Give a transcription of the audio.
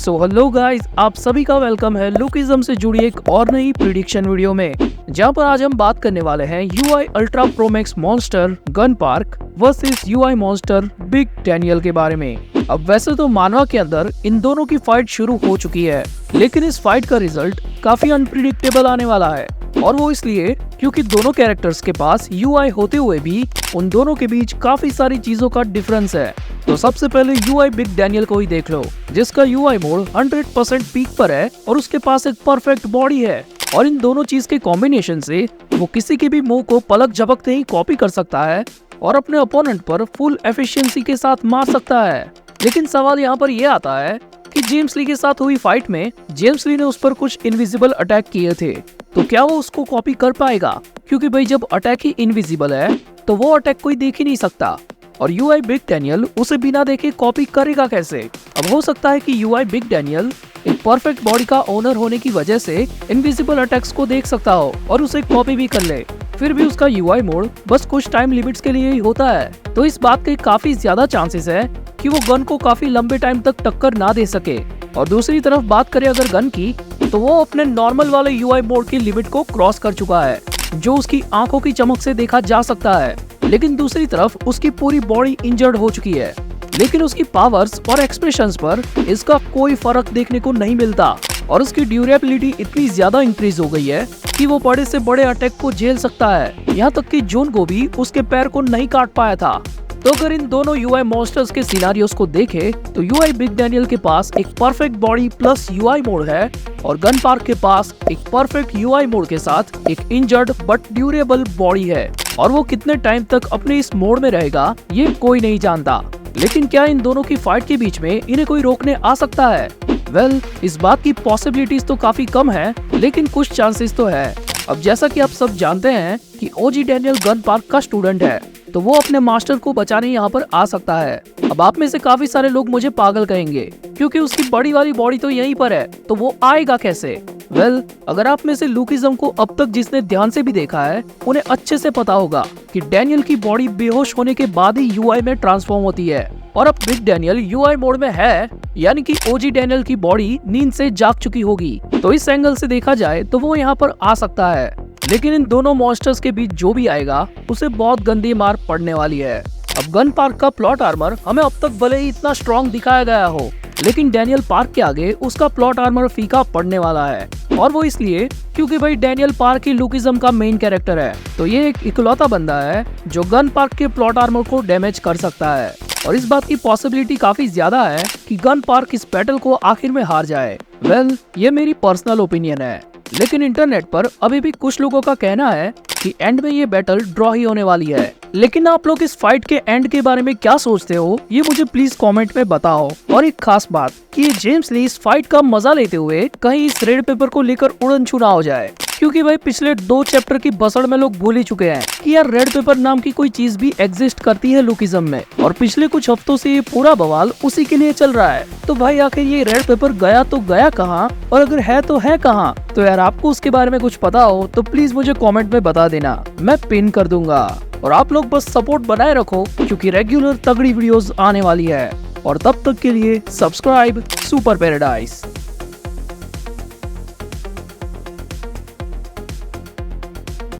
So hello guys, आप सभी का वेलकम है लुकिज्म से जुड़ी एक और नई प्रिडिक्शन वीडियो में, जहां पर आज हम बात करने वाले हैं UI ultra pro max monster gun park versus UI monster big Daniel के बारे में। अब वैसे तो मानवा के अंदर इन दोनों की फाइट शुरू हो चुकी है, लेकिन इस फाइट का रिजल्ट काफी अनप्रिडिक्टेबल आने वाला है। और वो इसलिए क्योंकि दोनों कैरेक्टर्स के पास UI होते हुए भी उन दोनों के बीच काफी सारी चीजों का डिफरेंस है। तो सबसे पहले UI बिग डैनियल को ही देख लो, जिसका UI मोड 100% पीक पर है और उसके पास एक परफेक्ट बॉडी है। और इन दोनों चीज के कॉम्बिनेशन से वो किसी के भी मुंह को पलक झपकते ही कॉपी कर सकता है और अपने ओपोनेंट पर फुल एफिशिएंसी के साथ मार सकता है। लेकिन सवाल यहाँ पर यह आता है कि जेम्स ली के साथ हुई फाइट में जेम्स ली ने उस पर कुछ इनविजिबल अटैक किए थे, तो क्या वो उसको कॉपी कर पाएगा? क्योंकि भाई जब अटैक ही इनविजिबल है तो वो अटैक कोई देख ही नहीं सकता, और UI बिग डैनियल उसे बिना देखे कॉपी करेगा कैसे? अब हो सकता है कि UI बिग डैनियल एक परफेक्ट बॉडी का ओनर होने की वजह से इनविजिबल अटैक्स को देख सकता हो और उसे कॉपी भी कर ले। फिर भी उसका UI मोड बस कुछ टाइम लिमिट्स के लिए ही होता है, तो इस बात के काफी ज्यादा चांसेस है कि वो गन को काफी लंबे टाइम तक टक्कर ना दे सके। और दूसरी तरफ बात करें अगर गन की, तो वो अपने नॉर्मल वाले UI मोड की लिमिट को क्रॉस कर चुका है, जो उसकी आंखों की चमक से देखा जा सकता है। लेकिन दूसरी तरफ उसकी पूरी बॉडी इंजर्ड हो चुकी है, लेकिन उसकी पावर्स और एक्सप्रेशंस पर इसका कोई फर्क देखने को नहीं मिलता। और उसकी ड्यूरेबिलिटी इतनी ज्यादा इंक्रीज हो गई है कि वो बड़े से बड़े अटैक को झेल सकता है, यहाँ तक कि जून को भी उसके पैर को नहीं काट पाया था। तो अगर इन दोनों UI मॉन्स्टर्स के सिनारियोस को देखे तो UI बिग डैनियल के पास एक perfect body plus UI mode है, और गन पार्क के पास एक परफेक्ट UI मोड के साथ एक इंजर्ड बट ड्यूरेबल बॉडी है। और वो कितने टाइम तक अपने इस मोड में रहेगा ये कोई नहीं जानता। लेकिन क्या इन दोनों की फाइट के बीच में इन्हें कोई रोकने आ सकता है? वेल, इस बात की पॉसिबिलिटीज तो काफी कम है, लेकिन कुछ चांसेस तो है। अब जैसा कि आप सब जानते हैं कि OG डैनियल गन पार्क का स्टूडेंट है, तो वो अपने मास्टर को बचाने यहाँ पर आ सकता है। अब आप में से काफी सारे लोग मुझे पागल कहेंगे, क्योंकि उसकी बड़ी वाली बॉडी तो यहीं पर है, तो वो आएगा कैसे? वेल, अगर आप में से लुकिज्म को अब तक जिसने ध्यान से भी देखा है, उन्हें अच्छे से पता होगा कि डैनियल की बॉडी बेहोश होने के बाद ही UI में ट्रांसफॉर्म होती है, और अब बिग डैनियल UI मोड में है, यानी कि OG डैनियल की बॉडी नींद से जाग चुकी होगी। तो इस एंगल से देखा जाए तो वो यहाँ पर आ सकता है। लेकिन इन दोनों मॉन्स्टर्स के बीच जो भी आएगा उसे बहुत गंदी मार पड़ने वाली है। अब गन पार्क का प्लॉट आर्मर हमें अब तक भले ही इतना स्ट्रॉन्ग दिखाया गया हो, लेकिन डैनियल पार्क के आगे उसका प्लॉट आर्मर फीका पड़ने वाला है। और वो इसलिए क्योंकि भाई डैनियल पार्क ही लुकिज्म का मेन कैरेक्टर है, तो ये एक इकलौता बंदा है जो गन पार्क के प्लॉट आर्मर को डैमेज कर सकता है। और इस बात की पॉसिबिलिटी काफी ज्यादा है कि गन पार्क इस बैटल को आखिर में हार जाए। वेल, ये मेरी पर्सनल ओपिनियन है, लेकिन इंटरनेट पर अभी भी कुछ लोगों का कहना है कि एंड में ये बैटल ड्रॉ ही होने वाली है। लेकिन आप लोग इस फाइट के एंड के बारे में क्या सोचते हो, ये मुझे प्लीज कमेंट में बताओ। और एक खास बात कि ये जेम्स ली इस फाइट का मजा लेते हुए कहीं इस रेड पेपर को लेकर उड़न छू ना हो जाए, क्योंकि भाई पिछले 2 चैप्टर की बसड़ में लोग भूल ही चुके हैं कि यार रेड पेपर नाम की कोई चीज भी एग्जिस्ट करती है लुकिज्म में। और पिछले कुछ हफ्तों से ये पूरा बवाल उसी के लिए चल रहा है। तो भाई आखिर ये रेड पेपर गया तो गया कहाँ, और अगर है तो है कहाँ? तो यार आपको उसके बारे में कुछ पता हो तो प्लीज मुझे कमेंट में बता देना, मैं पिन कर दूंगा। और आप लोग बस सपोर्ट बनाए रखो, क्योंकि रेगुलर तगड़ी वीडियोस आने वाली है। और तब तक के लिए सब्सक्राइब सुपर पैराडाइज।